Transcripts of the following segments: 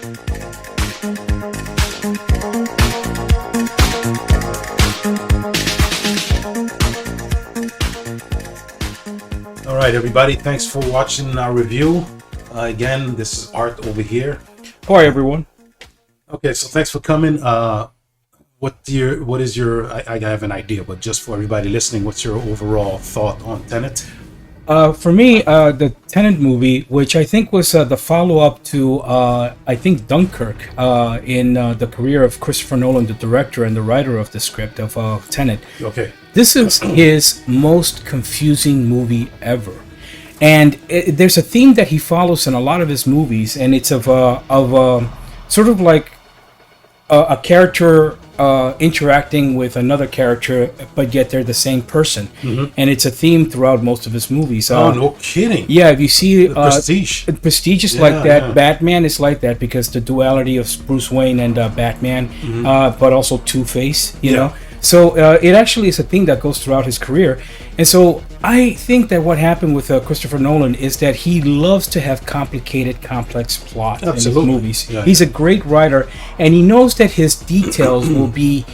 All right, everybody. Thanks for watching our review. Again, this is Art over here. Hi, everyone. Okay, so thanks for coming. What is your? I have an idea, but just for everybody listening, what's your overall thought on Tenet? For me, the Tenet movie, which I think was the follow-up to, I think, Dunkirk, in the career of Christopher Nolan, the director and the writer of the script of Tenet. Okay. This is his most confusing movie ever. And there's a theme that he follows in a lot of his movies, and it's of sort of like a character interacting with another character, but yet they're the same person. Mm-hmm. And it's a theme throughout most of his movies. Oh, no kidding. Yeah, if you see Prestige. Prestige is like that. Yeah. Batman is like that because the duality of Bruce Wayne and Batman, mm-hmm. But also Two-Face, you know. So it actually is a thing that goes throughout his career. And so I think that what happened with Christopher Nolan is that he loves to have complicated, complex plots in his movies. Yeah, he's a great writer, and he knows that his details will be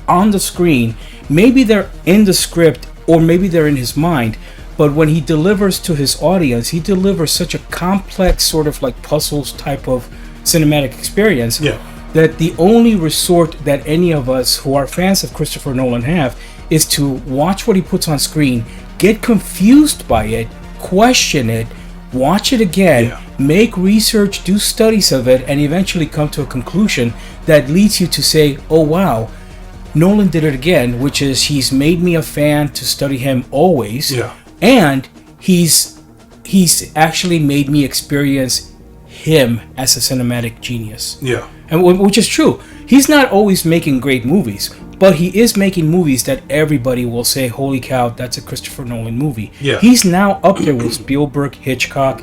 on the screen. Maybe they're in the script, or maybe they're in his mind. But when he delivers to his audience, he delivers such a complex sort of like puzzles type of cinematic experience. Yeah. That the only resort that any of us who are fans of Christopher Nolan have is to watch what he puts on screen, get confused by it, question it, watch it again, make research, do studies of it, and eventually come to a conclusion that leads you to say, oh wow, Nolan did it again, which is he's made me a fan to study him always, and he's actually made me experience him as a cinematic genius. Yeah. And which is true. He's not always making great movies, but he is making movies that everybody will say, holy cow, that's a Christopher Nolan movie. Yeah. He's now up there with Spielberg, Hitchcock,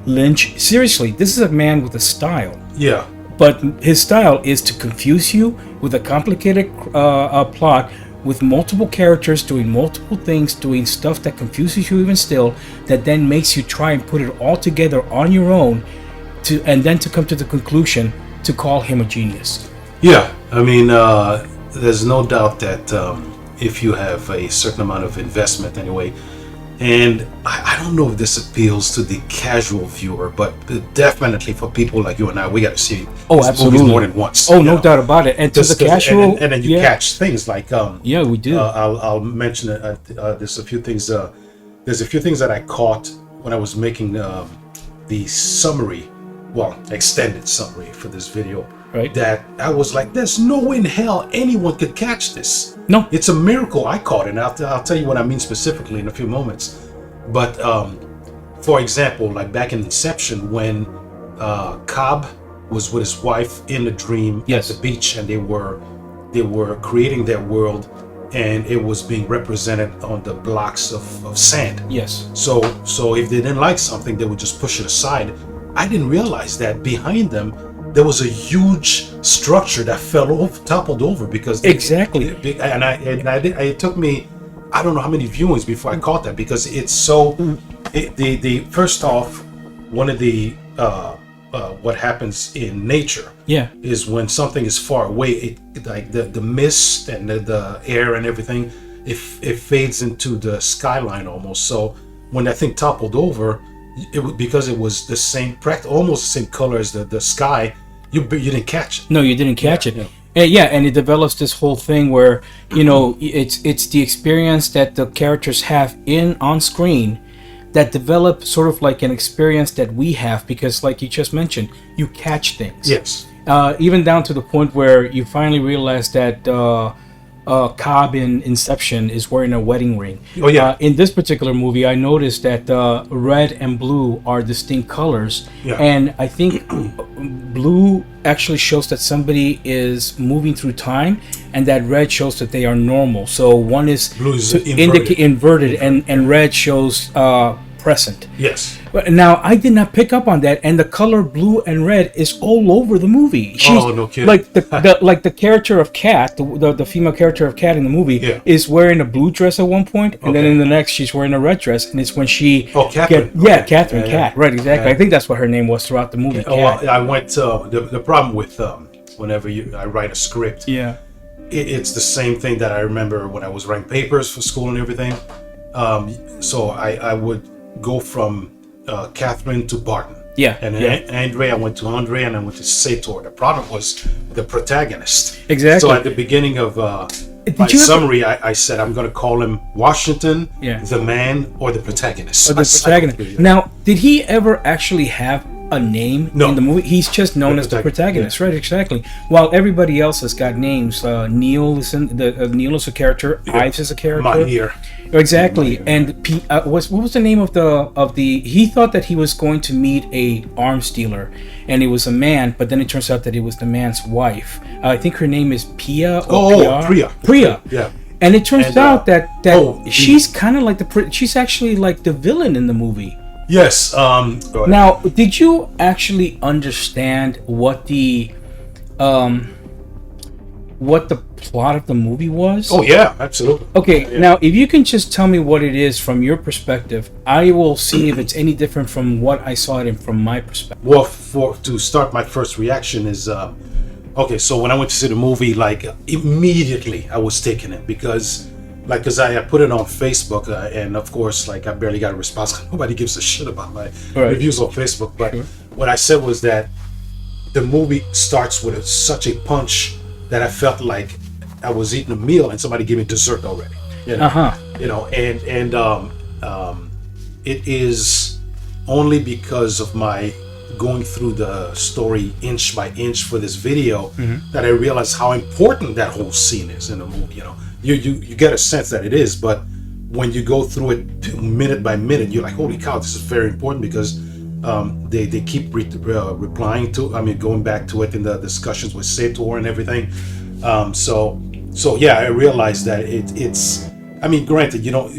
Lynch. Seriously, this is a man with a style. Yeah. But his style is to confuse you with a complicated plot, with multiple characters doing multiple things, doing stuff that confuses you even still, that then makes you try and put it all together on your own, and then to come to the conclusion to call him a genius. Yeah, I mean, there's no doubt that if you have a certain amount of investment anyway, and I don't know if this appeals to the casual viewer, but definitely for people like you and I, we got to see movies more than once. Oh, no doubt about it. And to the casual, and then you catch things like yeah, we do. I'll mention it. There's a few things. There's a few things that I caught when I was making the summary. Well, extended summary for this video, right? That I was like, there's no way in hell anyone could catch this. No, it's a miracle I caught it. And I'll tell you what I mean specifically in a few moments. But for example, like back in Inception, when Cobb was with his wife in a dream at the beach, and they were creating their world, and it was being represented on the blocks of sand. Yes. So if they didn't like something, they would just push it aside. I didn't realize that behind them there was a huge structure that toppled over because exactly. It took me, I don't know how many viewings before I caught that, because it's so. The first off, one of the what happens in nature is when something is far away, like the mist and the air and everything, it fades into the skyline almost. So when that thing toppled over, because it was the same, almost the same color as the sky, you didn't catch it. No, you didn't catch it. And it develops this whole thing where it's the experience that the characters have on screen that develop sort of like an experience that we have, because like you just mentioned, you catch things. Yes. Even down to the point where you finally realize that Cobb in Inception is wearing a wedding ring. Oh yeah. In this particular movie, I noticed that red and blue are distinct colors, and I think blue actually shows that somebody is moving through time, and that red shows that they are normal. So one is inverted, and red shows present. Yes. Now, I did not pick up on that, and the color blue and red is all over the movie. No kidding. Like the character of Kat, the female character of Kat in the movie, is wearing a blue dress at one point, and then in the next she's wearing a red dress, and it's when she Catherine. Catherine Kat, right, exactly. I think that's what her name was throughout the movie. I went the problem with whenever I write a script. Yeah. It's the same thing that I remember when I was writing papers for school and everything. So I would go from Catherine to Barton. Yeah. And then Andre, I went to Andre, and I went to Sator. The problem was the protagonist. Exactly. So at the beginning of my summary, I said I'm going to call him Washington, the man, or the protagonist. Or the protagonist. Now, did he ever actually have a name in the movie? He's just known as the protagonist, right? Exactly. While everybody else has got names. Neil is Neil is a character. Ives is a character. Mahir. Exactly. And what was the name of the? He thought that he was going to meet a arms dealer, and it was a man, but then it turns out that it was the man's wife. I think her name is Pia. Priya. Yeah. And it turns out that she's kind of like she's actually like the villain in the movie. Yes. Now, did you actually understand what the plot of the movie was? Oh yeah, absolutely. Okay, now if you can just tell me what it is from your perspective, I will see if it's any different from what I saw it in from my perspective. Well, to start, my first reaction is okay. So when I went to see the movie, like immediately I was taking it because I put it on Facebook, and of course, like I barely got a response. Nobody gives a shit about my reviews on Facebook. But what I said was that the movie starts with such a punch that I felt like I was eating a meal and somebody gave me dessert already. You know, you know, and it is only because of my going through the story inch by inch for this video that I realized how important that whole scene is in the movie. You know. You get a sense that it is, but when you go through it minute by minute, you're like, holy cow, this is very important because they keep replying to, going back to it in the discussions with Sator and everything. So yeah, I realized that it's. Granted, you know,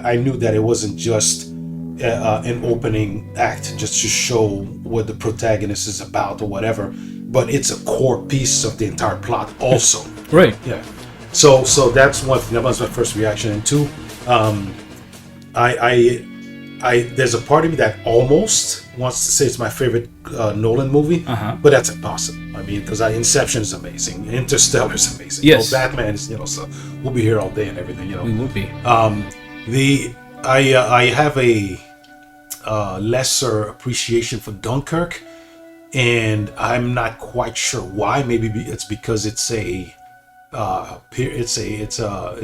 I knew that it wasn't just an opening act just to show what the protagonist is about or whatever, but it's a core piece of the entire plot also. Right. Yeah. So that's one thing. That was my first reaction. And two, there's a part of me that almost wants to say it's my favorite Nolan movie, but that's impossible. Because Inception is amazing, Interstellar is amazing. Yes, Batman is, so we'll be here all day and everything. We will be. I have a lesser appreciation for Dunkirk, and I'm not quite sure why. Maybe it's because it's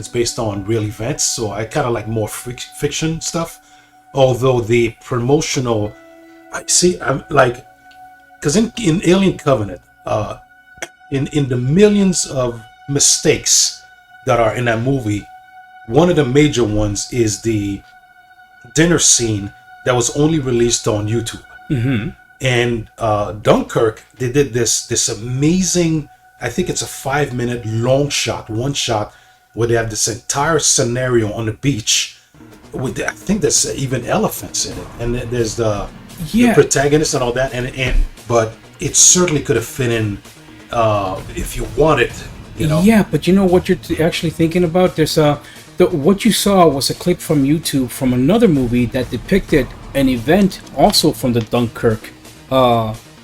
based on real events, so I kind of like more fiction stuff. Although the promotional, I'm like, because in Alien Covenant, in the millions of mistakes that are in that movie, one of the major ones is the dinner scene that was only released on YouTube. And Dunkirk, they did this amazing. I think it's a 5-minute long shot, one shot, where they have this entire scenario on the beach. I think there's even elephants in it, and there's the protagonist and all that. But it certainly could have fit in if you wanted. You know. Yeah, but you know what you're actually thinking about? There's what you saw was a clip from YouTube from another movie that depicted an event also from the Dunkirk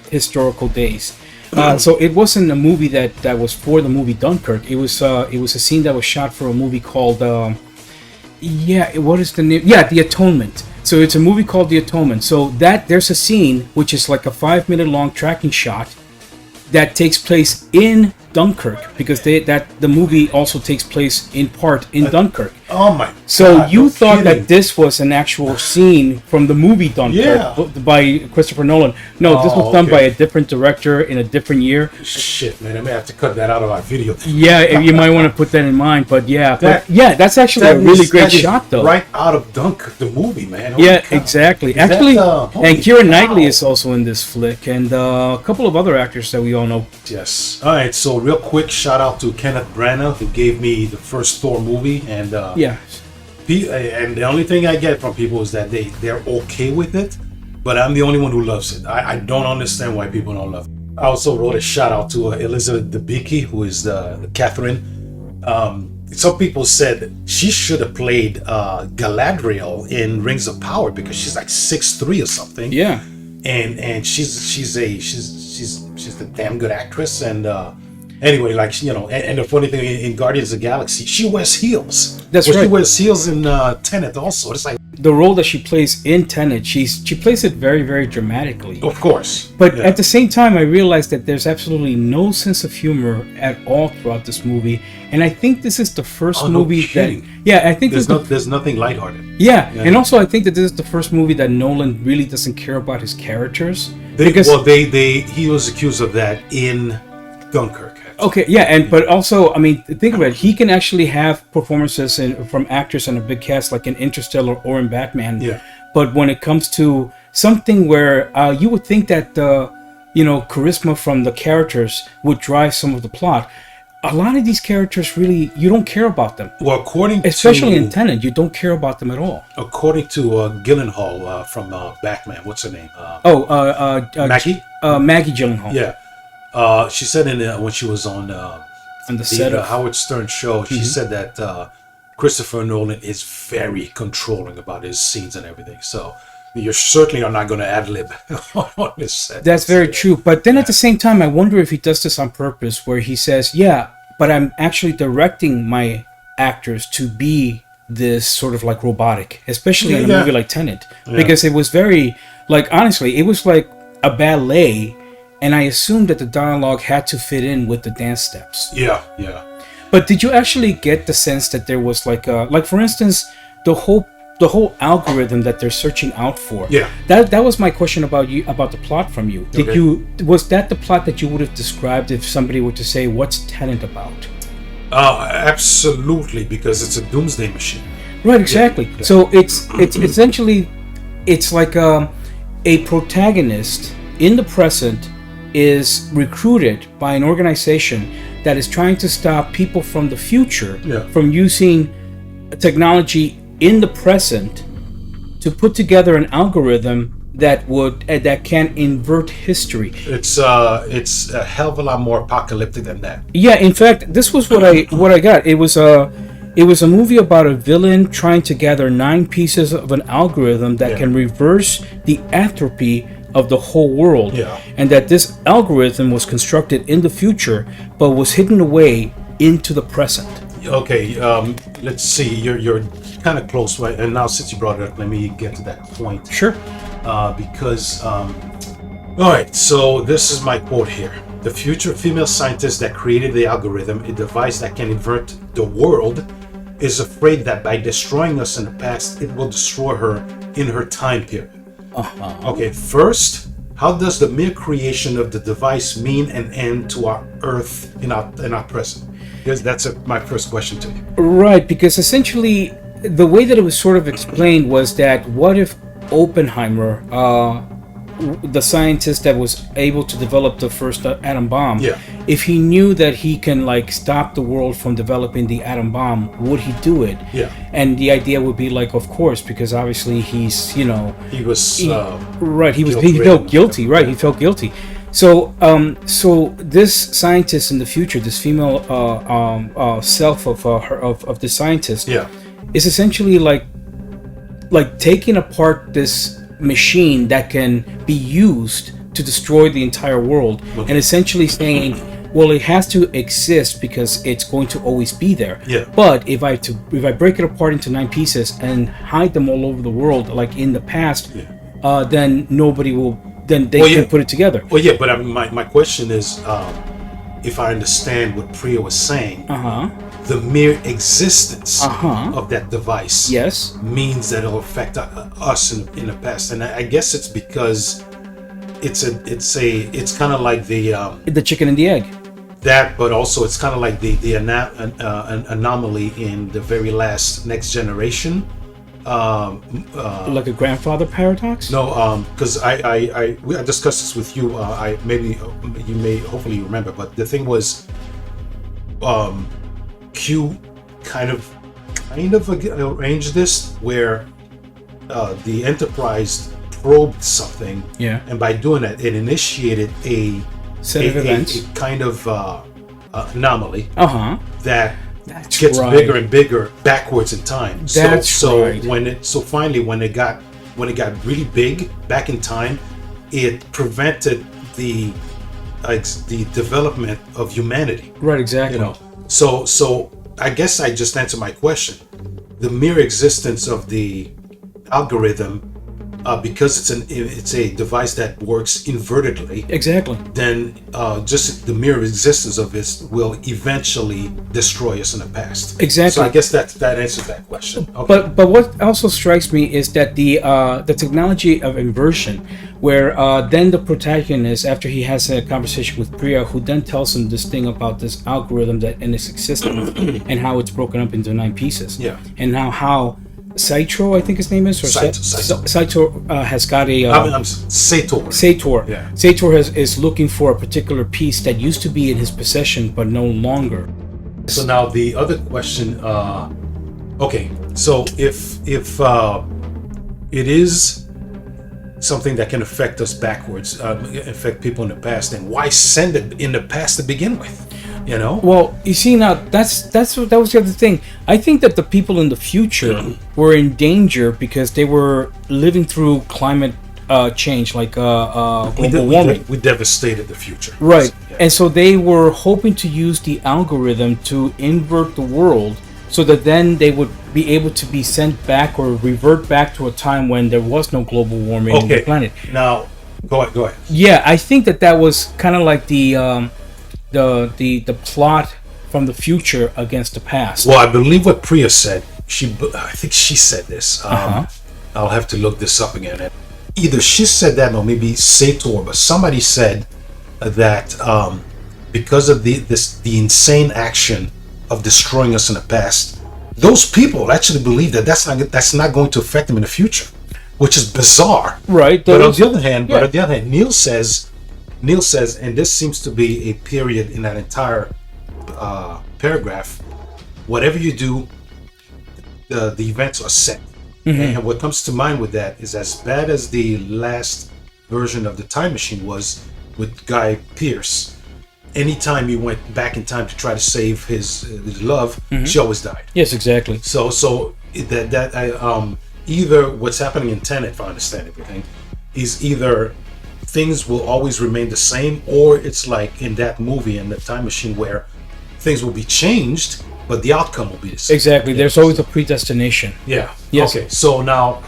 historical days. So it wasn't a movie that was for the movie Dunkirk. It was a scene that was shot for a movie called what is the name? Yeah, The Atonement. So it's a movie called The Atonement. So there's a scene which is like a 5-minute long tracking shot that takes place in Dunkirk, because the movie also takes place in part in Dunkirk. Oh my! So God, you thought kidding. that this was an actual scene from the movie Dunkirk by Christopher Nolan. No, this was done by a different director in a different year. Shit, man! I may have to cut that out of our video. Yeah, you might want to put that in mind. But that's actually a really great shot, though. Right out of Dunkirk, the movie, man. Holy cow. Exactly. Actually, and Keira Knightley is also in this flick, and a couple of other actors that we all know. Yes. All right. So real quick, shout out to Kenneth Branagh, who gave me the first Thor movie, and And the only thing I get from people is that they're okay with it, but I'm the only one who loves it. I don't understand why people don't love it. I also wrote a shout out to Elizabeth Debicki, who is the Catherine. Some people said she should have played Galadriel in Rings of Power because she's like 6'3" or something. Yeah, and she's a damn good actress. And anyway, like, you know, and the funny thing in Guardians of the Galaxy, she wears heels. That's right. She wears heels in Tenet also. It's like the role that she plays in Tenet, she plays it very, very dramatically. Of course. But at the same time, I realized that there's absolutely no sense of humor at all throughout this movie. And I think this is the first movie that... Yeah, I think there's nothing lighthearted. Yeah, and also I think that this is the first movie that Nolan really doesn't care about his characters. He was accused of that in Dunkirk. Okay, yeah, but also, I mean, think about it. He can actually have performances from actors in a big cast, like in Interstellar or in Batman. Yeah. But when it comes to something where you would think that charisma from the characters would drive some of the plot, a lot of these characters really, you don't care about them. Well, especially in Tenet, you don't care about them at all. According to Gyllenhaal from Batman, what's her name? Maggie. Maggie Gyllenhaal. Yeah. She said when she was on the set of Howard Stern show, she said that Christopher Nolan is very controlling about his scenes and everything. So you certainly are not going to ad lib on this set. That's very true. But then at the same time, I wonder if he does this on purpose, where he says, "Yeah, but I'm actually directing my actors to be this sort of like robotic, especially in a movie like Tenet, because it was very like honestly, it was like a ballet." And I assumed that the dialogue had to fit in with the dance steps. Yeah. But did you actually get the sense that there was like for instance, the whole algorithm that they're searching out for? Yeah. That was my question about the plot from you. Was that the plot that you would have described if somebody were to say, "What's Tenet about?" Absolutely, because it's a doomsday machine. Right. Exactly. Yeah. So it's essentially like a protagonist in the present is recruited by an organization that is trying to stop people from the future from using technology in the present to put together an algorithm that can invert history. It's a hell of a lot more apocalyptic than that. Yeah, in fact, this was what I got. It was a movie about a villain trying to gather 9 pieces of an algorithm that can reverse the entropy of the whole world, and that this algorithm was constructed in the future but was hidden away into the present. Okay, let's see. You're kind of close, right? And now since you brought it up, let me get to that point. Sure. Because all right, so this is my quote here. The future female scientist that created the algorithm, a device that can invert the world, is afraid that by destroying us in the past, it will destroy her in her time period. Okay, first, how does the mere creation of the device mean an end to our Earth in our present? Because that's my first question to you. Right, because essentially the way that it was sort of explained was that what if Oppenheimer, the scientist that was able to develop the first atom bomb, if he knew that he can like stop the world from developing the atom bomb, would he do it? Yeah. And the idea would be like, of course, because obviously he felt guilty, right? He felt guilty. So this scientist in the future, this female self of the scientist, is essentially like taking apart this machine that can be used to destroy the entire world, and essentially saying, well, it has to exist because it's going to always be there. But if I break it apart into 9 pieces and hide them all over the world, like in the past, then nobody will. Then they can put it together. Well, yeah, but my question is, if I understand what Priya was saying, the mere existence of that device means that it'll affect us in the past, and I guess it's because it's kind of like the chicken and the egg. That, but also it's kind of like the anomaly in the very last Next Generation. Like a grandfather paradox? No, because I discussed this with you. You may hopefully remember, but the thing was, Q kind of kind of arranged this where the Enterprise probed something, and by doing that, it initiated a set of events, a kind of anomaly that That's gets right. bigger and bigger backwards in time. So right. Finally when it got really big back in time, it prevented the development of humanity. Right, exactly. You know, so I guess I just answered my question. The mere existence of the algorithm, because it's a device that works invertedly. Exactly. Then just the mere existence of it will eventually destroy us in the past. Exactly. So I guess that answers that question. Okay. But what also strikes me is that the technology of inversion, where then the protagonist, after he has a conversation with Priya, who then tells him this thing about this algorithm that in its existence and how it's broken up into 9 pieces. Yeah. And now how Saito, I think his name is, or Saito has got a. I'm Sator. Sator. Yeah. Sator is looking for a particular piece that used to be in his possession but no longer. So now the other question. Okay, so if it is something that can affect us backwards, affect people in the past, then why send it in the past to begin with? You know. Well, you see, now that was the other thing. I think that the people in the future were in danger because they were living through climate change, like global warming. We devastated the future. Right, Yeah. and so they were hoping to use the algorithm to invert the world, so that then they would be able to be sent back or revert back to a time when there was no global warming on the planet. Now, go ahead. Yeah, I think that was kind of like the plot from the future against the past. Well, I believe what Priya said. I think she said this. I'll have to look this up again. Either she said that, or maybe Sator, but somebody said that because of the insane action of destroying us in the past, those people actually believe that that's not going to affect them in the future, which is bizarre. Right. But on the other hand, Neil says, and this seems to be a period in that entire paragraph. Whatever you do, the events are set. And what comes to mind with that is, as bad as the last version of the Time Machine was with Guy Pearce, anytime he went back in time to try to save his love, she always died. Yes, exactly. So either what's happening in Tenet, if I understand everything, is either things will always remain the same, or it's like in that movie, in the Time Machine, where things will be changed, but the outcome will be the same. Exactly. There's always a predestination. Yeah. Yes. Okay. So now,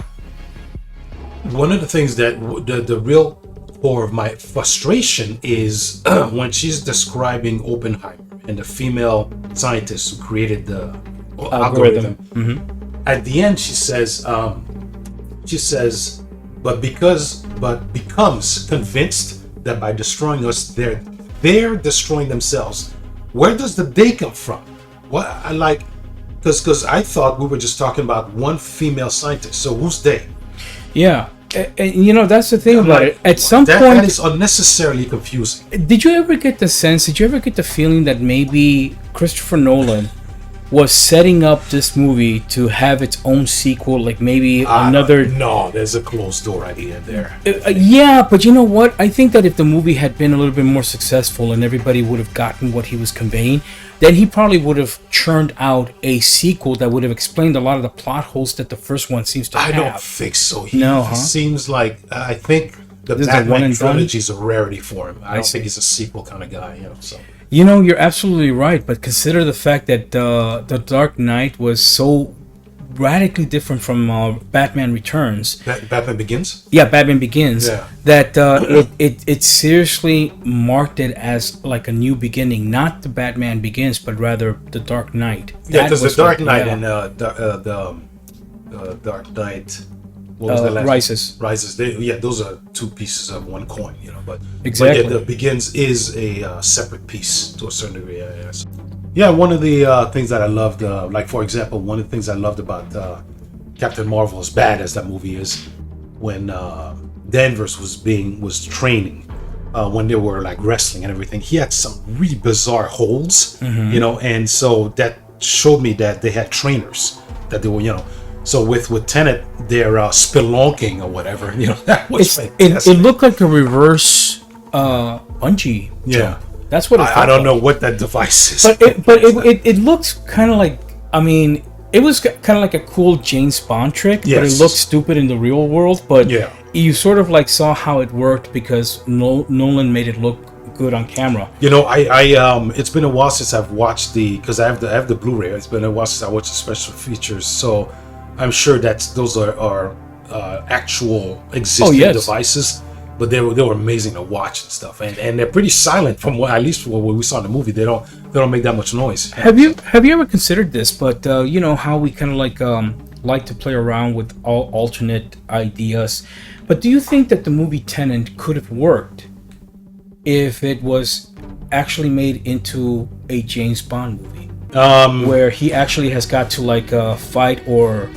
one of the things that the real core of my frustration is when she's describing Oppenheimer and the female scientist who created the algorithm. At the end, she says, but becomes convinced that by destroying us, they're destroying themselves. Where does the they come from? What I like, because I thought we were just talking about one female scientist. So who's they? Yeah, and that's the thing about it. At some point, that is unnecessarily confusing. Did you ever get the feeling that maybe Christopher Nolan was setting up this movie to have its own sequel, like maybe another? No, there's a closed door idea there. Yeah, but you know what? I think that if the movie had been a little bit more successful and everybody would have gotten what he was conveying, then he probably would have churned out a sequel that would have explained a lot of the plot holes that the first one seems to have. I don't think so. He seems like, I think the Batman trilogy is a rarity for him. I don't think he's a sequel kind of guy. So. You're absolutely right, but consider the fact that the Dark Knight was so radically different from Batman Returns. Batman Begins? Yeah, Batman Begins. Yeah. That it seriously marked it as like a new beginning, not the Batman Begins, but rather the Dark Knight. Yeah, because the Dark Knight and the Dark Knight. What was the last Rises. Those are two pieces of one coin, But exactly, but the Begins is a separate piece to a certain degree. Yeah, one of the things that I loved, like for example, one of the things I loved about Captain Marvel, as bad as that movie is, when Danvers was training, when they were like wrestling and everything, he had some really bizarre holds, and so that showed me that they had trainers. that they were, So with Tenet, they're spelunking or whatever. That was it looked like a reverse bungee jump. That's what I don't know what that device is. But it looks kind of like, I mean, it was kind of like a cool James Bond trick, but it looked stupid in the real world. But you sort of like saw how it worked because Nolan made it look good on camera. I it's been a while since I've watched because I have the Blu-ray. It's been a while since I watched the special features, so I'm sure that those are actual existing devices. But they were amazing to watch and stuff, and they're pretty silent from at least from what we saw in the movie. They don't make that much noise. Have you ever considered this? But how we kind of like to play around with all alternate ideas. But do you think that the movie Tenet could have worked if it was actually made into a James Bond movie, where he actually has got to fight or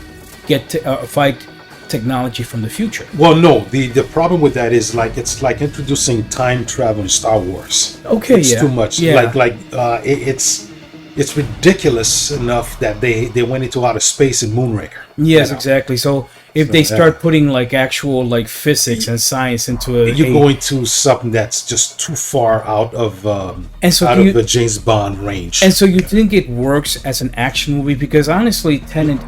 fight technology from the future? Well, no. The problem with that is it's like introducing time travel in Star Wars. Okay, it's too much. Yeah. It's ridiculous enough that they went into outer space in Moonraker. Yes, exactly. So if they start putting actual physics and science into you're going to something that's just too far out of the James Bond range. And so you think it works as an action movie? Because honestly, Tenet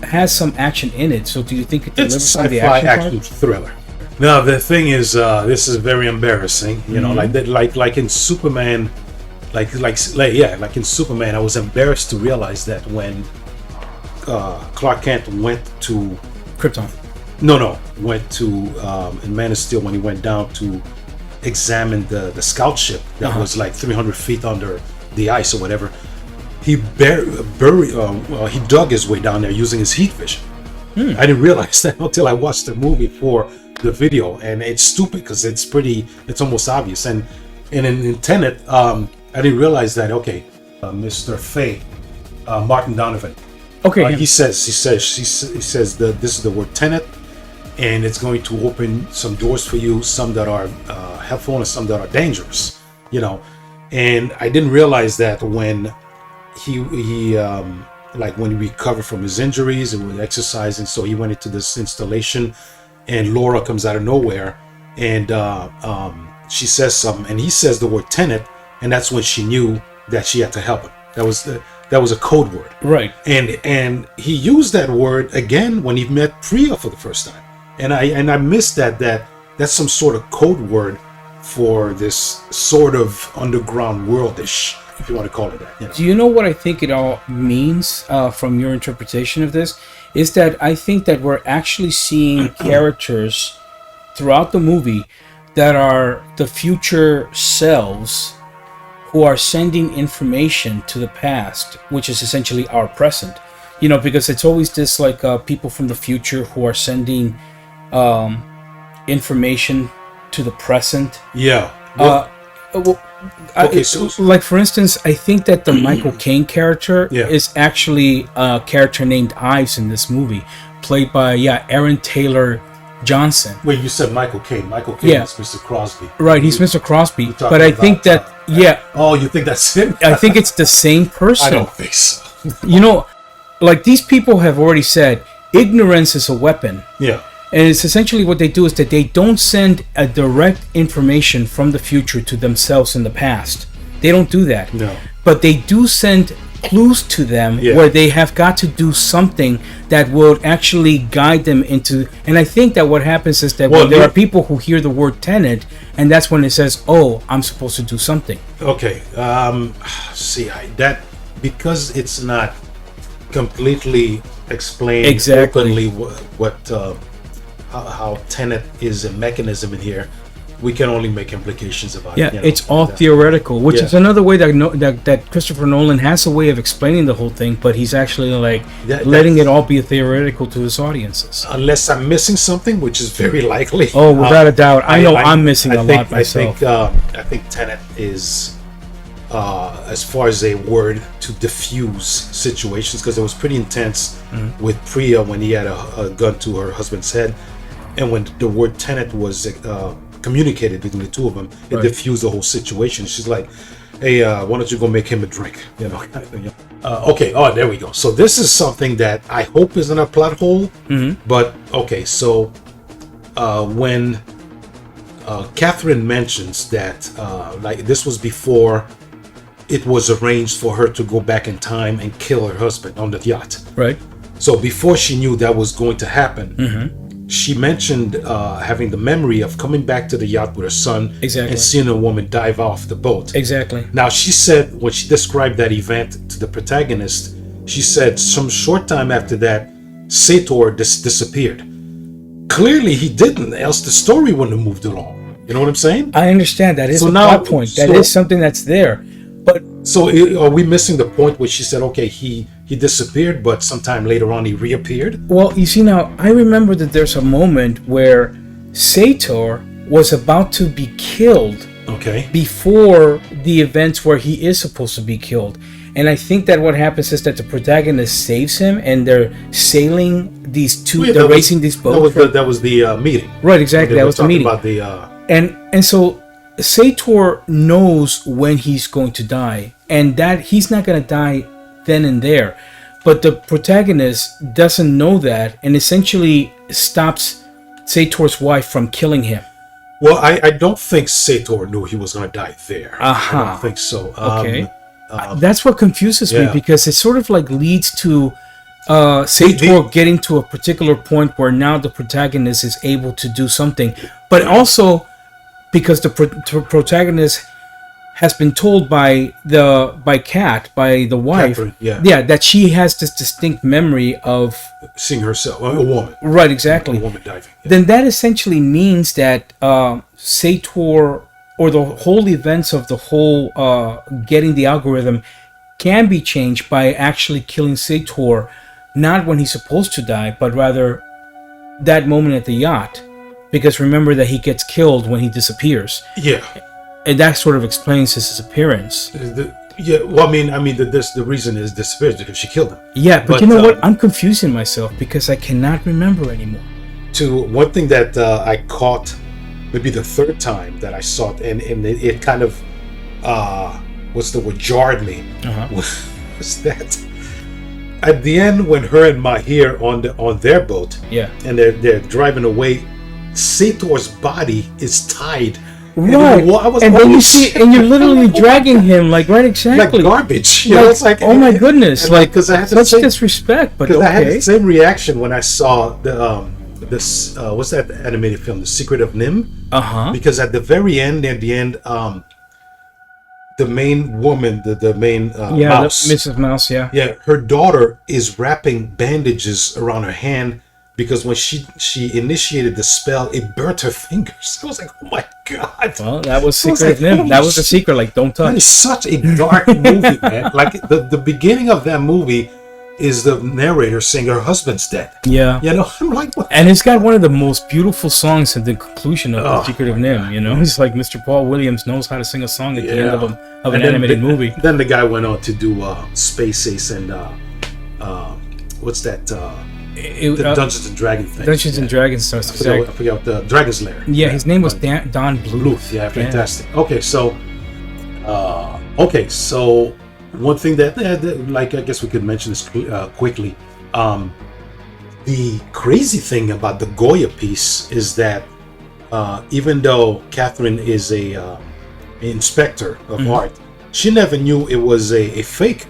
has some action in it. So do you think it delivers on the action thriller? Now the thing is, this is very embarrassing. Like in Superman, like in Superman, I was embarrassed to realize that when Clark Kent went to Krypton. Went to in Man of Steel when he went down to examine the scout ship that was 300 feet under the ice or whatever. He he dug his way down there using his heat vision. I didn't realize that until I watched the movie for the video, and it's stupid because it's almost obvious. And in Tenet, I didn't realize that. Okay, Mr. Fay, Martin Donovan. Okay, he says that this is the word Tenet, and it's going to open some doors for you, some that are helpful and some that are dangerous. And I didn't realize that when he when he recovered from his injuries and was exercising, so he went into this installation, and Laura comes out of nowhere, and she says something, and he says the word Tenet, and that's when she knew that she had to help him. That was a code word, right? And he used that word again when he met Priya for the first time, and I missed that's some sort of code word for this sort of underground worldish, if you want to call it that. Do you know what I think it all means from your interpretation of this? Is that I think that we're actually seeing characters throughout the movie that are the future selves who are sending information to the past, which is essentially our present. Because it's always this people from the future who are sending information to the present. Yeah. For instance, I think that the Michael Caine character is actually a character named Ives in this movie, played by Aaron Taylor Johnson. Wait, you said Michael Caine. Michael Caine is Mr. Crosby. Right, he's Mr. Crosby. But I think that Oh, you think that's him? I think it's the same person. I don't think so. These people have already said ignorance is a weapon. Yeah. And it's essentially what they do is that they don't send a direct information from the future to themselves in the past. They don't do that. No. But they do send clues to them where they have got to do something that will actually guide them into. And I think that what happens is that when there are people who hear the word Tenet, and that's when it says, "Oh, I'm supposed to do something." Okay. Because it's not completely explained openly how Tenet is a mechanism in here, we can only make implications about it. It's all theoretical, which is another way that Christopher Nolan has a way of explaining the whole thing, but he's actually letting it all be theoretical to his audiences. Unless I'm missing something, which is very likely. Oh, without a doubt. I'm missing a lot myself. I think Tenet is, as far as a word to diffuse situations, because it was pretty intense with Priya when he had a gun to her husband's head, and when the word Tenet was communicated between the two of them. It diffused the whole situation. She's like, hey, why don't you go make him a drink? You know, kind of thing. Okay, oh, there we go. So this is something that I hope isn't a plot hole. But, okay, so when Catherine mentions that, like, this was before it was arranged for her to go back in time and kill her husband on the yacht. Right. So before she knew that was going to happen, she mentioned having the memory of coming back to the yacht with her son and seeing a woman dive off the boat. Exactly. Now, she said, when she described that event to the protagonist, she said some short time after that, Sator disappeared. Clearly, he didn't, else the story wouldn't have moved along. You know what I'm saying? I understand. That is a plot point. That is something that's there. But so are we missing the point where she said, okay, he disappeared, but sometime later on he reappeared? Well, you see, now I remember that there's a moment where Sator was about to be killed. Okay. Before the events where he is supposed to be killed. And I think that what happens is that the protagonist saves him, and they're sailing these two, they're racing these boats. That was the meeting. Right, exactly. That was the meeting. About the, And so Sator knows when he's going to die, and that he's not going to die then and there. But the protagonist doesn't know that, and essentially stops Sator's wife from killing him. Well, I don't think Sator knew he was going to die there. Uh-huh. I don't think so. Okay. That's what confuses me, because it sort of like leads to Sator getting to a particular point where now the protagonist is able to do something. But also because the protagonist has been told by the wife, Catherine, that she has this distinct memory of seeing herself, a woman. Right, exactly. A woman diving. Yeah. Then that essentially means that Sator, or the whole events of the whole getting the algorithm, can be changed by actually killing Sator, not when he's supposed to die, but rather that moment at the yacht. Because remember that he gets killed when he disappears. Yeah. And that sort of explains his disappearance. Well, I mean, the reason is disappears because she killed him. Yeah, but you know what? I'm confusing myself because I cannot remember anymore. One thing that I caught, maybe the third time that I saw it, and it kind of, what's the word, jarred me, was that at the end when her and Mahir on their boat, and they're driving away, Sator's body is tied. Right, and then you see, and you're literally dragging him, like, right, exactly, like garbage. You know, it's like, oh my goodness, like, because I had such disrespect. But I had the same reaction when I saw the what's that animated film, The Secret of Nim? Because at the very end, the main woman, the main mouse, Mrs. Mouse, her daughter is wrapping bandages around her hand. Because when she initiated the spell, it burnt her fingers. I was like, oh my God. Well, that was Secret of Nim. That was the secret, like, don't touch. That is such a dark movie, man. Like, the beginning of that movie is the narrator saying her husband's dead. Yeah. You know, I'm like, what? And it's got one of the most beautiful songs at the conclusion of The Secret of Nim. You know, it's like Mr. Paul Williams knows how to sing a song at the end of an animated movie. Then the guy went on to do Space Ace and what's that? The Dungeons and Dragons thing. Dungeons and Dragons stuff. I forgot the Dragon's Lair. Yeah, his name was Don Bluth. Yeah, fantastic. Okay, so one thing that like, I guess we could mention this quickly. The crazy thing about the Goya piece is that even though Catherine is a inspector of art, she never knew it was a fake.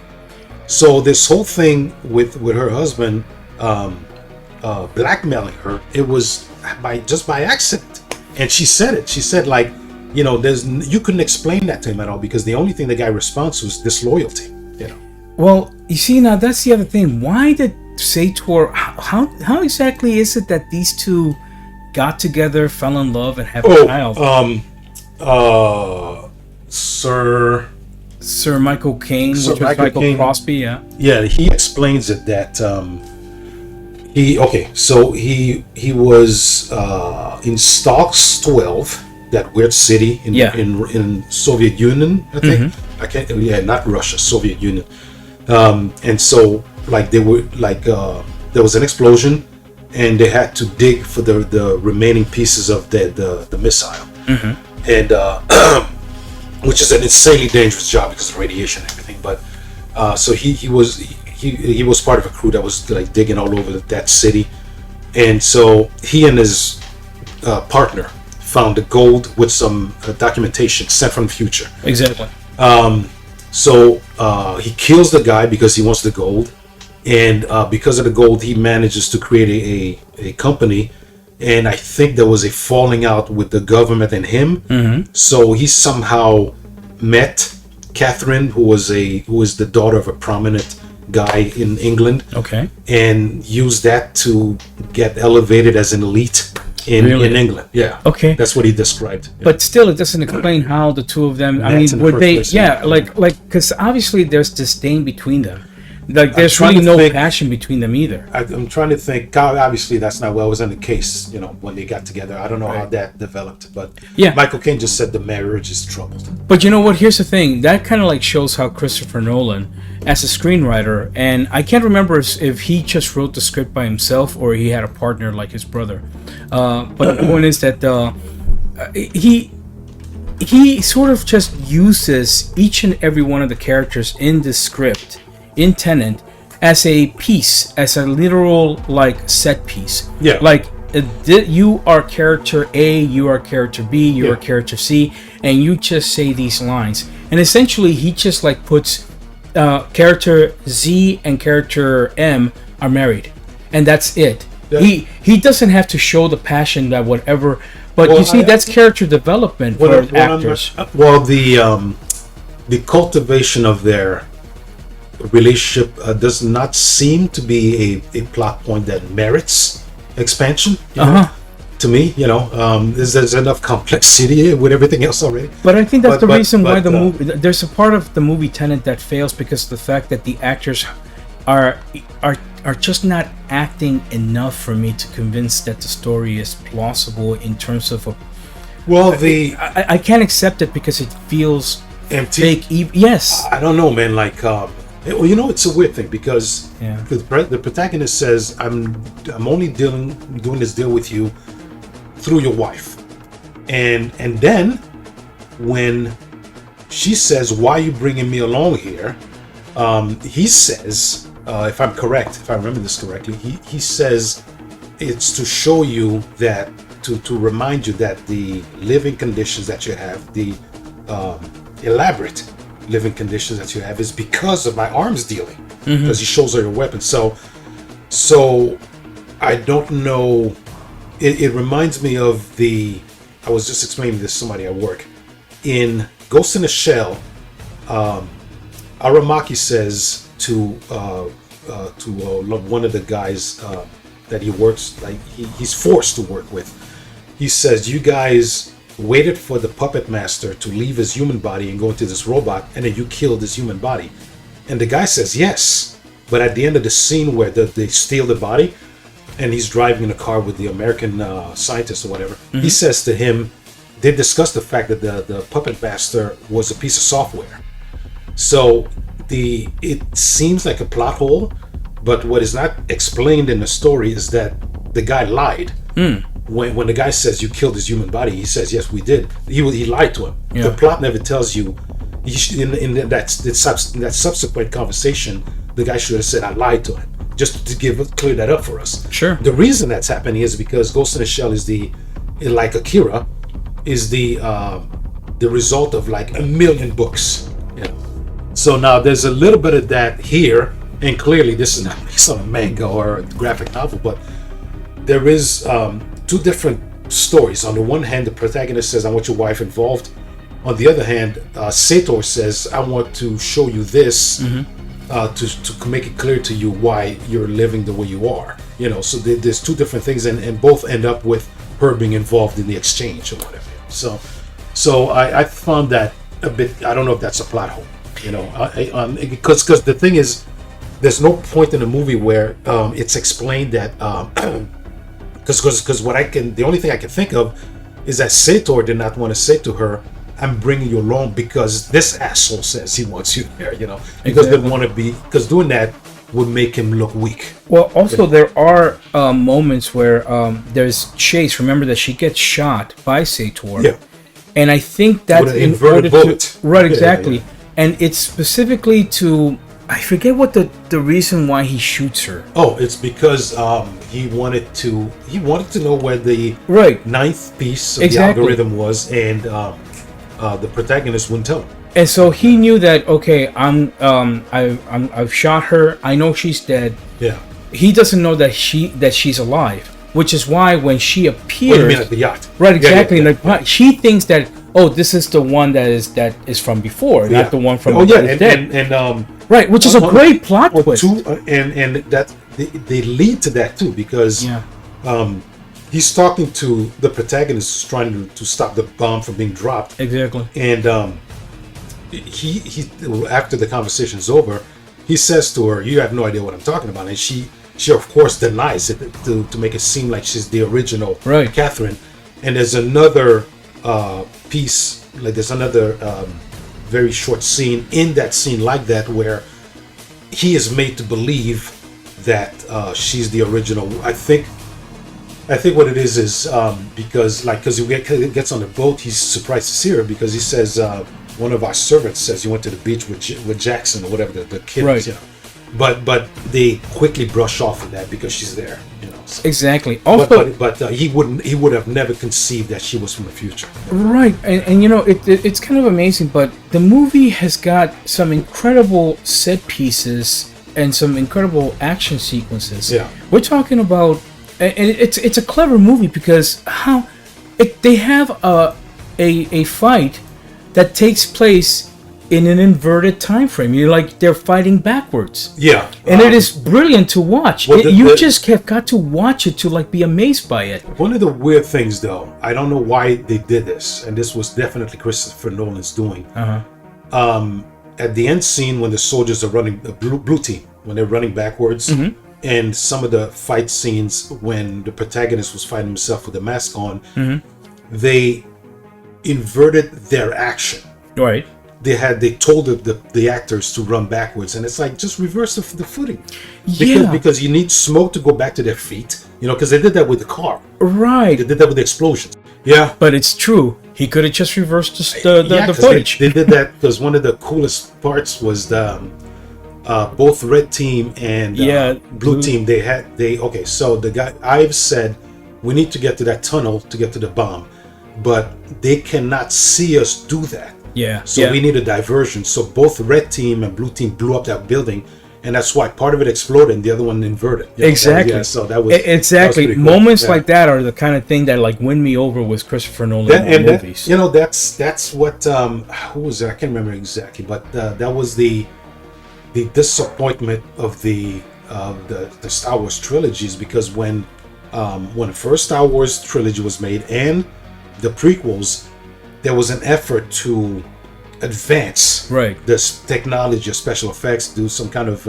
So this whole thing with her husband blackmailing her, it was by accident. And she said it. She said, like, you know, you couldn't explain that to him at all because the only thing the guy responds was disloyalty. You know. Well, you see, now that's the other thing. Why did Sator? How exactly is it that these two got together, fell in love, and have a child? Sir Michael Caine, which was Michael Crosby, Yeah, he explains it that he was in Stocks 12, that weird city in Soviet Union, I think. Not Russia, Soviet Union. And so, like, they were like there was an explosion, and they had to dig for the remaining pieces of the missile. and which is an insanely dangerous job because of radiation and everything. But so he was part of a crew that was like digging all over that city, and so he and his partner found the gold with some documentation sent from the future. Exactly. So he kills the guy because he wants the gold, and because of the gold, he manages to create a company. And I think there was a falling out with the government and him. So he somehow met Catherine, who is the daughter of a prominent guy in England. Okay. And used that to get elevated as an elite in England. Yeah. Okay. That's what he described. But still, it doesn't explain how the two of them. I mean, were they? Yeah, like because obviously there's disdain between them. Like there's really no passion between them either. I'm trying to think. Obviously, that's not what was in the case. When they got together, I don't know how that developed. But yeah, Michael Caine just said the marriage is troubled. But you know what? Here's the thing. That kind of like shows how Christopher Nolan, as a screenwriter, and I can't remember if he just wrote the script by himself or he had a partner like his brother. But the point is that he sort of just uses each and every one of the characters in the script in Tenet as a piece, as a literal like set piece. Yeah. Like you are character A, you are character B, you are character C, and you just say these lines. And essentially, he just like puts character Z and character M are married, and that's it. Yeah. He doesn't have to show the passion that whatever. But you see, that's character development for actors. Well, the cultivation of their relationship does not seem to be a plot point that merits expansion. To me, there's enough complexity with everything else already. But I think that's the reason why the movie. There's a part of the movie Tenet that fails because of the fact that the actors are just not acting enough for me to convince that the story is plausible in terms of I can't accept it because it feels empty. Fake. Yes. I don't know, man. Like, it's a weird thing because the protagonist says, "I'm only doing this deal with you through your wife," and then when she says, "Why are you bringing me along here?" He says, if I'm correct, if I remember this correctly, he says it's to show you that to remind you that the living conditions that you have, the elaborate living conditions that you have, is because of my arms dealing. Because he shows her your weapon. So I don't know. It reminds me of I was just explaining this to somebody at work. In Ghost in the Shell, Aramaki says to one of the guys that he works, like he's forced to work with. He says, "You guys waited for the puppet master to leave his human body and go into this robot, and then you killed his human body." And the guy says, "Yes." But at the end of the scene where they steal the body, and he's driving in a car with the American scientist or whatever, he says to him, they discuss the fact that the puppet master was a piece of software. So it seems like a plot hole, but what is not explained in the story is that the guy lied. When the guy says you killed his human body, he says, "Yes, we did." He lied to him. The plot never tells you. In that subsequent conversation, the guy should have said, "I lied to him," just to clear that up for us. Sure. The reason that's happening is because Ghost in the Shell is like Akira, is the result of like 1 million books. So now there's a little bit of that here, and clearly this is not some manga or graphic novel, but there is two different stories. On the one hand, the protagonist says, "I want your wife involved." On the other hand, Sator says, "I want to show you this to make it clear to you why you're living the way you are." So there's two different things, and both end up with her being involved in the exchange or whatever. So I found that a bit. I don't know if that's a plot hole. Because the thing is, there's no point in the movie where it's explained that because the only thing I can think of is that Sator did not want to say to her, "I'm bringing you along because this asshole says he wants you there," because they want to because doing that would make him look weak. Well, also there are moments where there's Chase. Remember that she gets shot by Sator. Yeah. And I think that's in order to right, exactly. And it's specifically to, I forget what the reason why he shoots her. Oh, it's because he wanted to know where the ninth piece of the algorithm was, and the protagonist wouldn't tell him. And so he knew that, okay, I've shot her. I know she's dead. Yeah. He doesn't know that she's alive, which is why when she appears, what do you mean at the yacht? Right, exactly. She thinks that, oh, this is the one that is from before, not the one from dead. And right, which is a great plot twist. And that they lead to that too, because he's talking to the protagonist, trying to stop the bomb from being dropped. Exactly. And he after the conversation's over, he says to her, "You have no idea what I'm talking about," and she of course denies it to make it seem like she's the original Catherine. And there's another piece, like there's another very short scene in that scene like that, where he is made to believe that she's the original. I think what it is because he gets on the boat, he's surprised to see her, because he says, one of our servants says you went to the beach with Jackson or whatever the kid is, you know. But they quickly brush off of that because she's there, you know. So. Exactly. Also, but he would have never conceived that she was from the future. Right, and you know it's kind of amazing. But the movie has got some incredible set pieces and some incredible action sequences. Yeah, we're talking about, and it's a clever movie because they have a fight that takes place in an inverted time frame. You're like, they're fighting backwards. Yeah. And it is brilliant to watch. Well, you just have got to watch it to like be amazed by it. One of the weird things though, I don't know why they did this, and this was definitely Christopher Nolan's doing. At the end scene, when the soldiers are running, the blue team, when they're running backwards, and some of the fight scenes when the protagonist was fighting himself with the mask on, they inverted their action. Right. They told the actors to run backwards, and it's like, just reverse the footing. Because you need smoke to go back to their feet, you know, because they did that with the car. Right. They did that with the explosions. Yeah. But it's true. He could have just reversed the footage. They did that because one of the coolest parts was the both red team and blue team. So the guy Ives said, we need to get to that tunnel to get to the bomb, but they cannot see us do that. Yeah. So we need a diversion. So both red team and blue team blew up that building, and that's why part of it exploded and the other one inverted. You know, exactly. So that was exactly. That was moments like that are the kind of thing that like win me over with Christopher Nolan movies. That's what who was it? I can't remember exactly, but that was the disappointment of the Star Wars trilogies, because when the first Star Wars trilogy was made and the prequels, there was an effort to advance this technology of special effects, do some kind of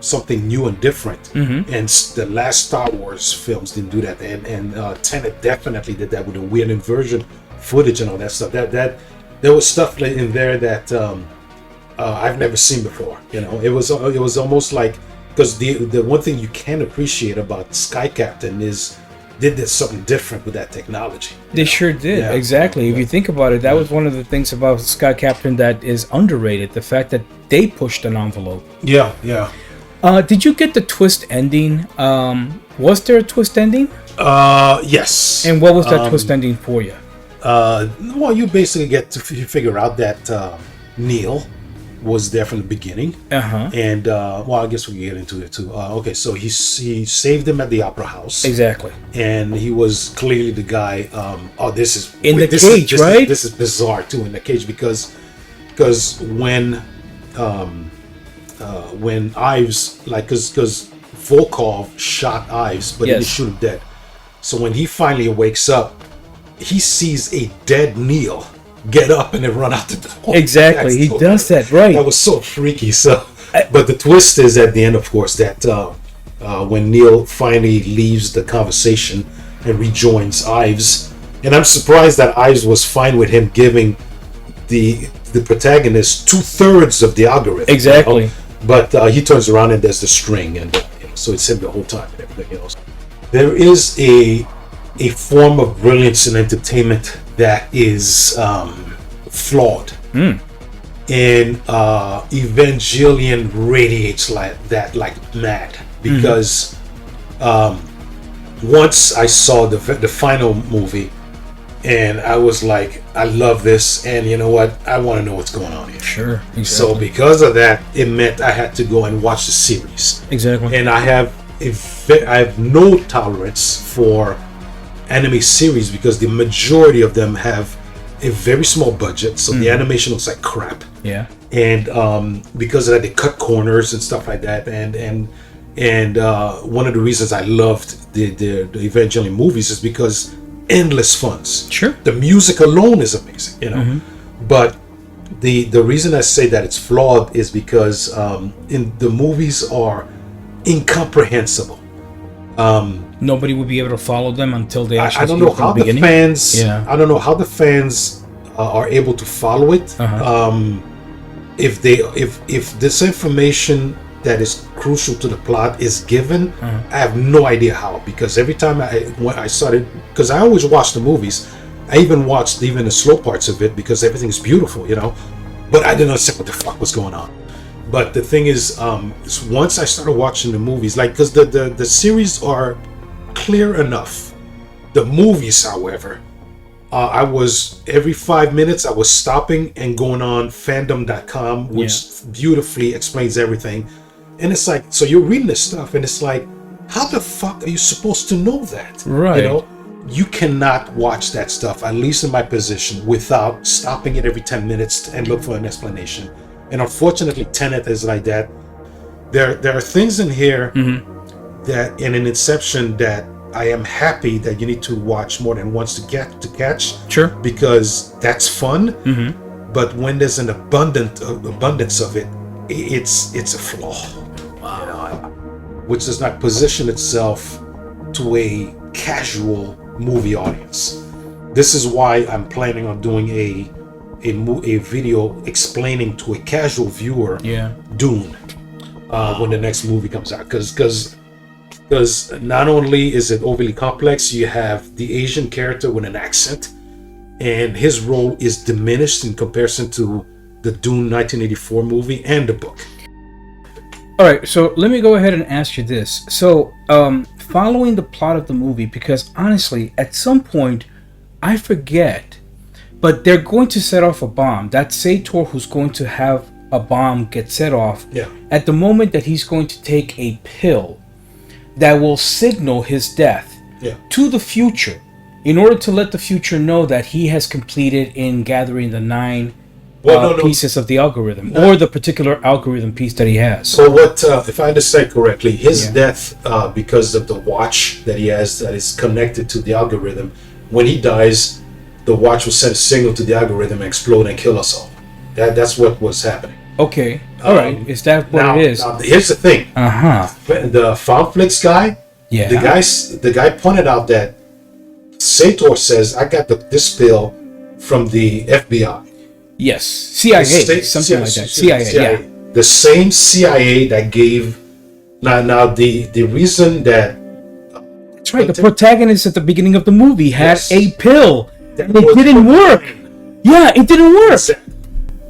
something new and different. And the last Star Wars films didn't do that. And Tenet definitely did that with the weird inversion footage and all that stuff. That there was stuff in there that I've never seen before. You know, it was almost like, because the one thing you can appreciate about Sky Captain is they did something different with that technology. They sure did, exactly. If you think about it, that was one of the things about Sky Captain that is underrated, the fact that they pushed an envelope. Yeah. Did you get the twist ending? Was there a twist ending? Yes. And what was that twist ending for you? Well, you basically get to figure out that Neil was there from the beginning. And I guess we can get into it too. Okay, so he saved him at the opera house. Exactly. And he was clearly the guy. This is in the cage, right? This is bizarre too, in the cage, because when Ives, like, because Volkov shot Ives, but he didn't shoot him dead. So when he finally wakes up, he sees a dead Neil get up and then run out the door. Exactly, he does that, right? That was so freaky. So, but the twist is at the end, of course, that when Neil finally leaves the conversation and rejoins Ives, and I'm surprised that Ives was fine with him giving the protagonist 2/3 of the algorithm. Exactly. You know? But he turns around and there's the string, and so it's him the whole time and everything else. There is a form of brilliance and entertainment that is flawed. Mm. And Evangelion radiates like that, like mad, because once I saw the final movie, and I was like, I love this, and you know what? I want to know what's going on here. Sure. Exactly. So because of that, it meant I had to go and watch the series. Exactly. And I have no tolerance for anime series because the majority of them have a very small budget, so the animation looks like crap. Yeah. And because of that, they cut corners and stuff like that. And one of the reasons I loved the Evangelion movies is because endless funds. Sure. The music alone is amazing, you know. But the reason I say that it's flawed is because in the movies are incomprehensible. Nobody would be able to follow them until they actually. I don't know how the fans. Yeah. I don't know how the fans are able to follow it. If this information that is crucial to the plot is given, I have no idea how. Because every time when I started, because I always watch the movies, I even watched the slow parts of it because everything's beautiful, you know. But I didn't understand what the fuck was going on. But the thing is once I started watching the movies, like, because the series are clear enough. The movies, however, I was every 5 minutes I was stopping and going on fandom.com, which beautifully explains everything. And it's like, so you're reading this stuff, and it's like, how the fuck are you supposed to know that? Right. You know, you cannot watch that stuff, at least in my position, without stopping it every 10 minutes and look for an explanation. And unfortunately, Tenet is like that. There are things in here that in an Inception that I am happy that you need to watch more than once to catch. Sure. Because that's fun. But when there's an abundance of it, it's a flaw. Wow. You know, which does not position itself to a casual movie audience. This is why I'm planning on doing a video explaining to a casual viewer Dune when the next movie comes out, because not only is it overly complex, you have the Asian character with an accent, and his role is diminished in comparison to the Dune 1984 movie and the book. All right, so let me go ahead and ask you this. So, following the plot of the movie, because honestly, at some point, I forget, but they're going to set off a bomb. That Sator who's going to have a bomb get set off, at the moment that he's going to take a pill that will signal his death to the future, in order to let the future know that he has completed in gathering the 9 pieces of the algorithm, or the particular algorithm piece that he has. So what, if I understand correctly, his death, because of the watch that he has that is connected to the algorithm, when he dies, the watch will send a signal to the algorithm and explode and kill us all. That's what was happening. Okay, all right. Is that what it is? Now, here's the thing. The Fanflix guy, the guy pointed out that Sator says, I got this pill from the FBI. Yes, CIA, something like that. CIA. The same CIA that gave. Now the reason that. That's right. The protagonist at the beginning of the movie had a pill, and it didn't work. Yeah, it didn't work.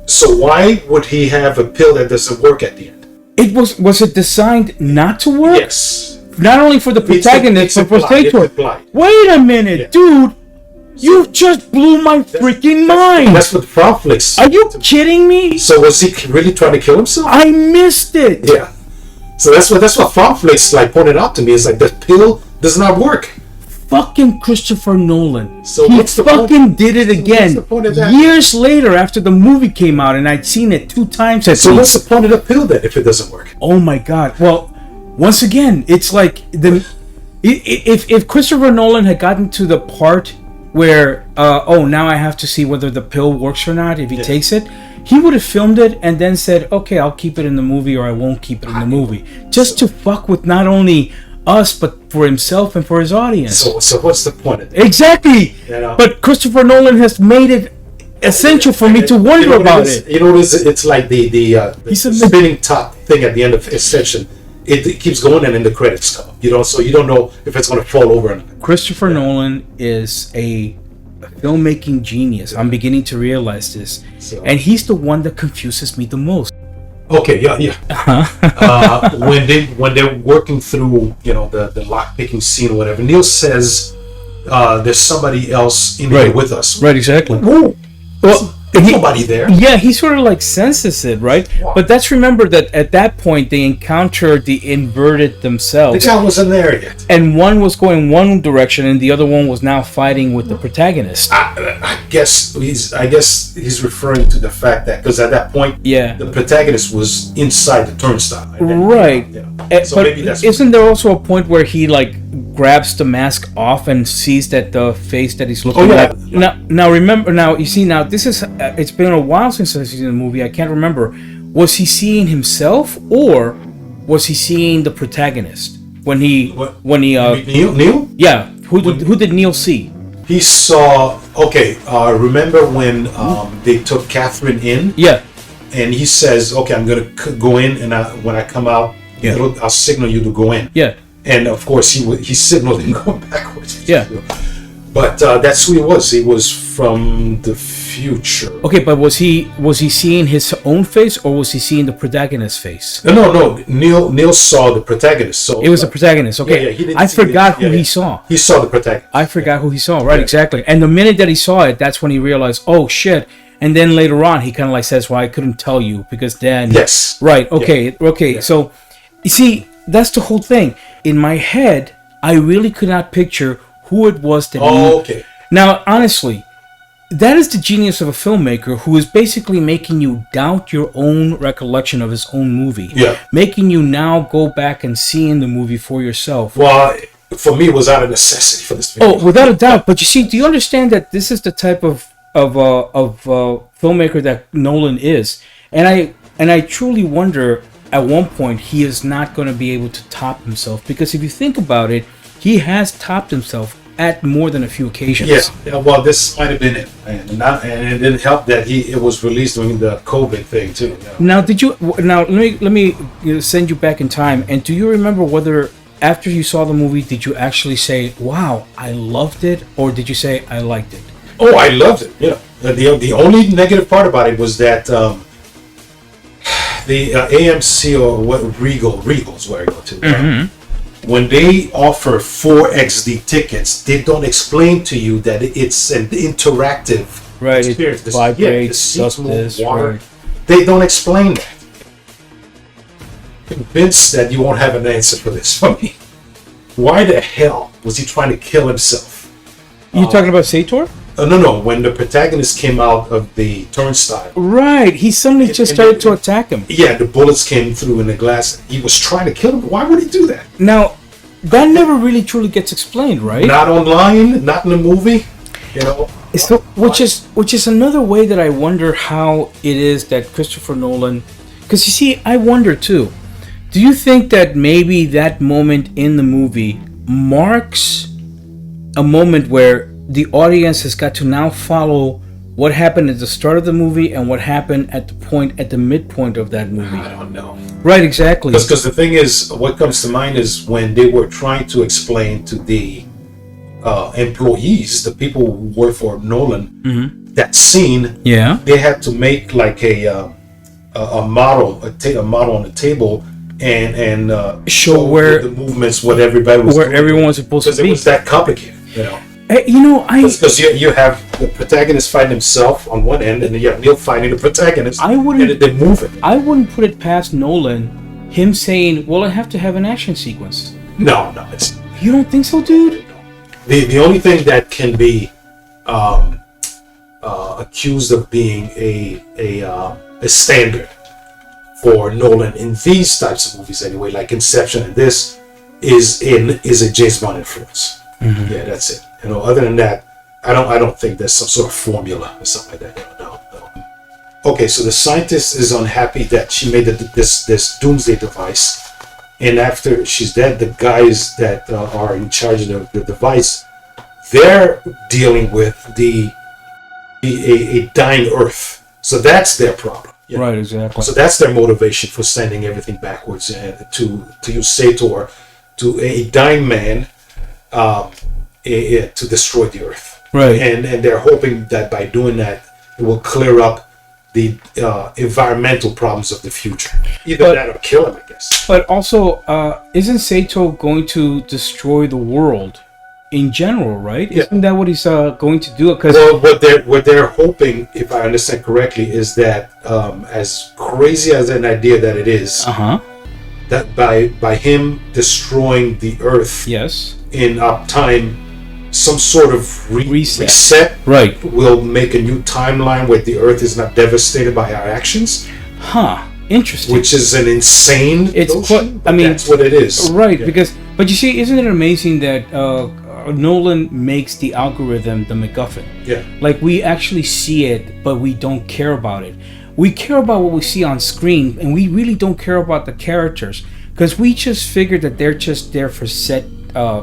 So why would he have a pill that doesn't work at the end? It was it designed not to work? Yes. Not only for the protagonist, but for Sator. Wait a minute, dude. You just blew my freaking mind. That's what Fanflix. Are you kidding me? So was he really trying to kill himself? I missed it. Yeah. So that's what Fanflix pointed out to me. It's like the pill does not work. Fucking Christopher Nolan. So he fucking did it again. What's the point of that? Years later, after the movie came out, and I'd seen it 2 times at least. So what's the point of the pill then if it doesn't work? Oh my god. Well, once again, it's like if Christopher Nolan had gotten to the part where now I have to see whether the pill works or not if he takes it, he would have filmed it and then said, okay, I'll keep it in the movie or I won't keep it in the movie, just to fuck with not only us but for himself and for his audience. So what's the point of it? Exactly. You know? But Christopher Nolan has made it essential for me to wonder about it. You know, it's like the spinning top thing at the end of Ascension. It keeps going and then the credits come. You know, so you don't know if it's going to fall over or not. Christopher Nolan is a a filmmaking genius. I'm beginning to realize this. So. And he's the one that confuses me the most. Okay, yeah. When they're working through, the lock picking scene or whatever, Neil says, "There's somebody else in here with us." Right, exactly. Whoa. Well, there's nobody there. Yeah, he sort of like senses it, right? Wow. But let's remember that at that point they encountered the inverted themselves. The guy wasn't there yet. And one was going one direction, and the other one was now fighting with the protagonist. I guess he's referring to the fact that because at that point, the protagonist was inside the turnstile. Right. So but maybe that's. Isn't there also a point where he like grabs the mask off and sees that the face that he's looking at? Now remember. Now you see. Now this is. It's been a while since I've seen the movie. I can't remember. Was he seeing himself or was he seeing the protagonist when he Neil? Yeah. Who did Neil see? He saw. Okay. Remember when they took Catherine in? Yeah. And he says, "Okay, I'm gonna go in, and when I come out, I'll signal you to go in." Yeah. And of course, he signaled him going backwards. Yeah. But that's who he was. He was from the future. Okay, but was he seeing his own face or was he seeing the protagonist's face? No. Neil saw the protagonist. So it was the protagonist. Okay, I forgot who he saw. He saw the protagonist. I forgot who he saw. Right, exactly. And the minute that he saw it, that's when he realized, oh shit. And then later on, he kind of like says, "Well, I couldn't tell you because then." Yes. Right. Okay. Yeah. Okay. Yeah. So, you see, that's the whole thing. In my head, I really could not picture who it was that. Okay. Now, honestly, that is the genius of a filmmaker who is basically making you doubt your own recollection of his own movie. Yeah. Making you now go back and see in the movie for yourself. Well, for me, it was out of necessity for this video. Oh, without a doubt. But you see, do you understand that this is the type of filmmaker that Nolan is? And I truly wonder at one point he is not going to be able to top himself, because if you think about it, he has topped himself at more than a few occasions. Yeah. Well, this might have been it, and it didn't help that it was released during the COVID thing too. Now, let me send you back in time, and do you remember whether after you saw the movie did you actually say, "Wow, I loved it," or did you say, "I liked it"? Oh, I loved it. The only negative part about it was that the AMC or Regal's where I go to. When they offer 4XD tickets, they don't explain to you that it's an interactive experience. It vibrates, does this, water. Right. They don't explain that. Convinced that you won't have an answer for this for me. Why the hell was he trying to kill himself? You talking about Sator? No. When the protagonist came out of the turnstile. Right. He suddenly just started to attack him. Yeah, the bullets came through in the glass. He was trying to kill him. Why would he do that? Now, that never really truly gets explained, right? Not online, not in the movie. So, which is another way that I wonder how it is that Christopher Nolan. Because you see, I wonder too. Do you think that maybe that moment in the movie marks a moment where the audience has got to now follow what happened at the start of the movie and what happened at the midpoint of that movie? I don't know. Right, exactly. Because the thing is, what comes to mind is when they were trying to explain to the employees, the people who work for Nolan, that scene. Yeah. They had to make like a model on the table and show where the movements, what everybody was where doing, everyone was supposed to be. Because it was that complicated, Because you have the protagonist fighting himself on one end, and then you have Neil fighting the protagonist. And they move it. I wouldn't put it past Nolan, him saying, "Well, I have to have an action sequence." No, you don't think so, dude? The only thing that can be accused of being a standard for Nolan in these types of movies, anyway, like Inception and this, is a James Bond influence. Yeah, that's it. Other than that, I don't think there's some sort of formula or something like that. No. Okay, so the scientist is unhappy that she made this doomsday device, and after she's dead, the guys that are in charge of the device, they're dealing with a dying Earth. So that's their problem. Right, exactly. So that's their motivation for sending everything backwards and to use Sator to a dying man. To destroy the Earth. Right. And they're hoping that by doing that, it will clear up the environmental problems of the future. Either that or kill him, I guess. But also, isn't Sato going to destroy the world in general, right? Yeah. Isn't that what he's going to do? Because what they're hoping, if I understand correctly, is that as crazy as an idea that it is, that by him destroying the Earth, yes, in time, some sort of reset right, will make a new timeline where the Earth is not devastated by our actions. Interesting. Which is an insane notion, I mean, that's what it is. Right, yeah. But you see, isn't it amazing that Nolan makes the algorithm the MacGuffin? Yeah. Like, we actually see it, but we don't care about it. We care about what we see on screen, and we really don't care about the characters, because we just figure that they're just there for set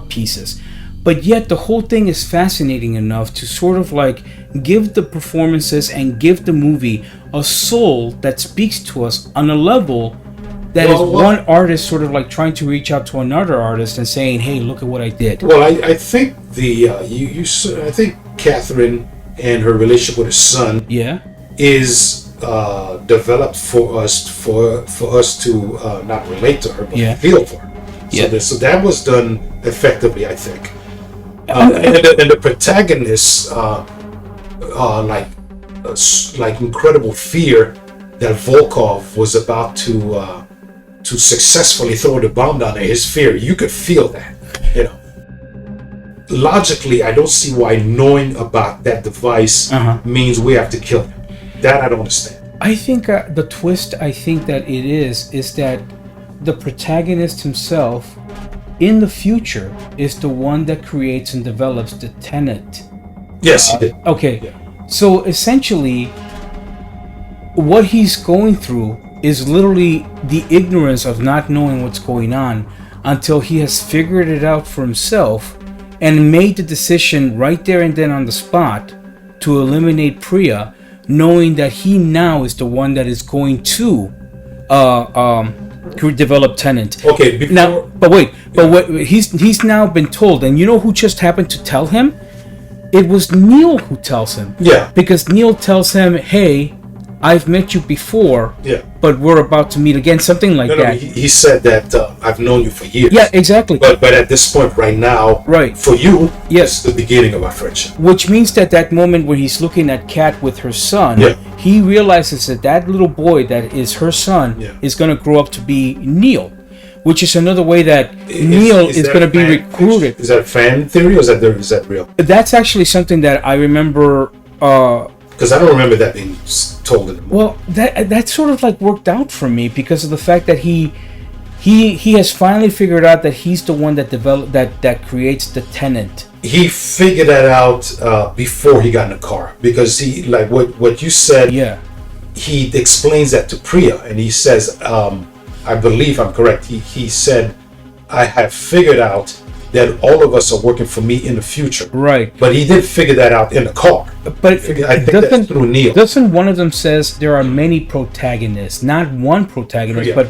pieces. But yet the whole thing is fascinating enough to sort of like give the performances and give the movie a soul that speaks to us on a level that is one artist sort of like trying to reach out to another artist and saying, "Hey, look at what I did." Well, I think I think Catherine and her relationship with her son, is developed for us to not relate to her, but feel for her. So that was done effectively, I think. And the protagonists, like incredible fear that Volkov was about to successfully throw the bomb down there. His fear, you could feel that. You know, logically, I don't see why knowing about that device means we have to kill him. That I don't understand. I think the twist, I think that it is that the protagonist himself, in the future, is the one that creates and develops the Tenet. Yes, he did. Okay, so essentially, what he's going through is literally the ignorance of not knowing what's going on until he has figured it out for himself and made the decision right there and then on the spot to eliminate Priya, knowing that he now is the one that is going to develop Tenet. Okay, but he's now been told, and you know who just happened to tell him? It was Neil who tells him. Yeah. Because Neil tells him, "Hey, I've met you before, but we're about to meet again," something like that. He said that I've known you for years. Yeah, exactly. But at this point, right now, for you, it's the beginning of our friendship. Which means that moment when he's looking at Kat with her son, he realizes that little boy that is her son is going to grow up to be Neil, which is another way that Neil is going to be recruited. Is that a fan theory or is that real? That's actually something that I remember. Because I don't remember that being told in the movie. Well, that sort of like worked out for me because of the fact that he has finally figured out that he's the one that developed that creates the Tenet. He figured that out before he got in the car, because he, like what you said. Yeah. He explains that to Priya, and he says, I believe I'm correct. He said, "I have figured out that all of us are working for me in the future." Right. But he did figure that out in the car. But I think that's through Neil. Doesn't one of them says there are many protagonists, not one protagonist, but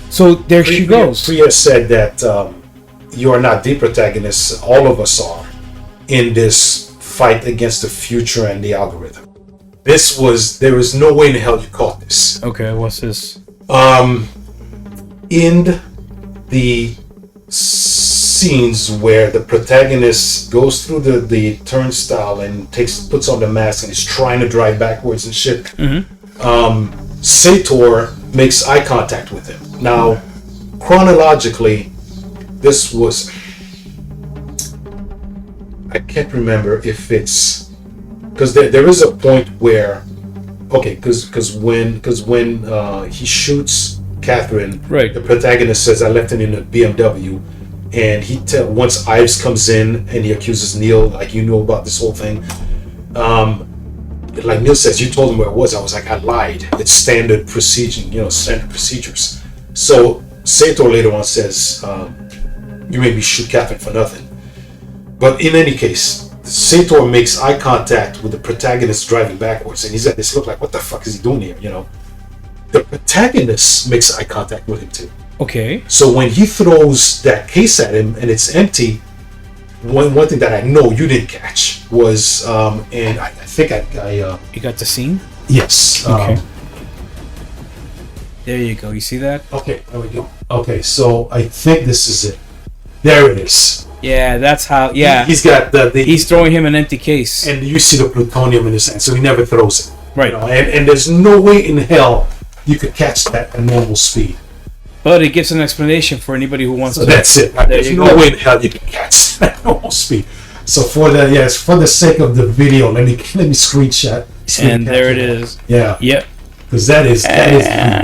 so there she goes. Priya said that you are not the protagonist. All of us are in this fight against the future and the algorithm. There was no way in hell you caught this. Okay, what's this? In the scenes where the protagonist goes through the turnstile and puts on the mask and is trying to drive backwards and shit, Sator makes eye contact with him. Now, chronologically, this was, I can't remember if it's, because there is a point where, because when he shoots Catherine, the protagonist says, "I left him in a BMW," and once Ives comes in and he accuses Neil, like, "You know about this whole thing," like Neil says, "You told him where it was." I was like, "I lied. It's standard procedure, standard procedures." So Sator later on says, "You made me shoot Catherine for nothing." But in any case, Sator makes eye contact with the protagonist driving backwards, and he's at this look like, "What the fuck is he doing here?" The protagonist makes eye contact with him too. Okay. So when he throws that case at him and it's empty, one thing that I know you didn't catch was, and I think I You got the scene? yes. Okay. There you go. You see that? Okay, there we go. Okay, so I think this is it. There it is. Yeah, that's how. Yeah, He's got the he's throwing him an empty case. and you see the plutonium in his hand, so he never throws it. Right. You know, and there's no way in hell you could catch that at normal speed. But it gives an explanation for anybody who wants So to. that's it. Right? There's no way in hell you can catch that at normal speed. So for the sake of the video, let me screenshot. And there it is. Yeah. Yep. Because that is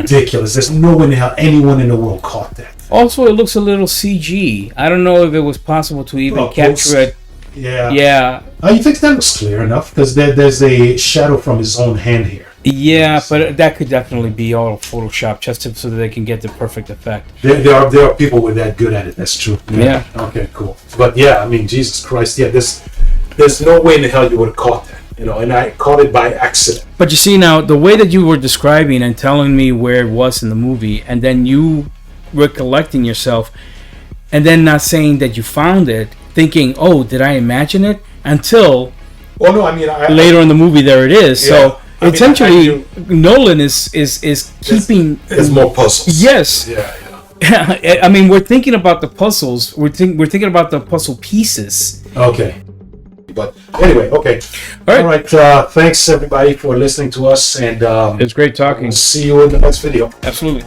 ridiculous. There's no way in hell anyone in the world caught that. Also, it looks a little CG. I don't know if it was possible to even capture it. Yeah. Yeah. You think that was clear enough? Because there's a shadow from his own hand here. Yeah, but that could definitely be all Photoshop just so that they can get the perfect effect. There are people who are that good at it. That's true. Yeah. Okay, cool. But yeah, I mean, Jesus Christ. Yeah, there's no way in the hell you would have caught that. You know, and I caught it by accident. But you see now, the way that you were describing and telling me where it was in the movie, and then you recollecting yourself, and then not saying that you found it, thinking, "Oh, did I imagine it?" Until no, I mean, later in the movie, there it is. Yeah. So I mean, essentially, Nolan is keeping. There's more puzzles. Yes. Yeah. I mean, we're thinking about the puzzles. We're thinking about the puzzle pieces. Okay. But anyway, okay. All right. Thanks everybody for listening to us, and It's great talking. see you in the next video. Absolutely.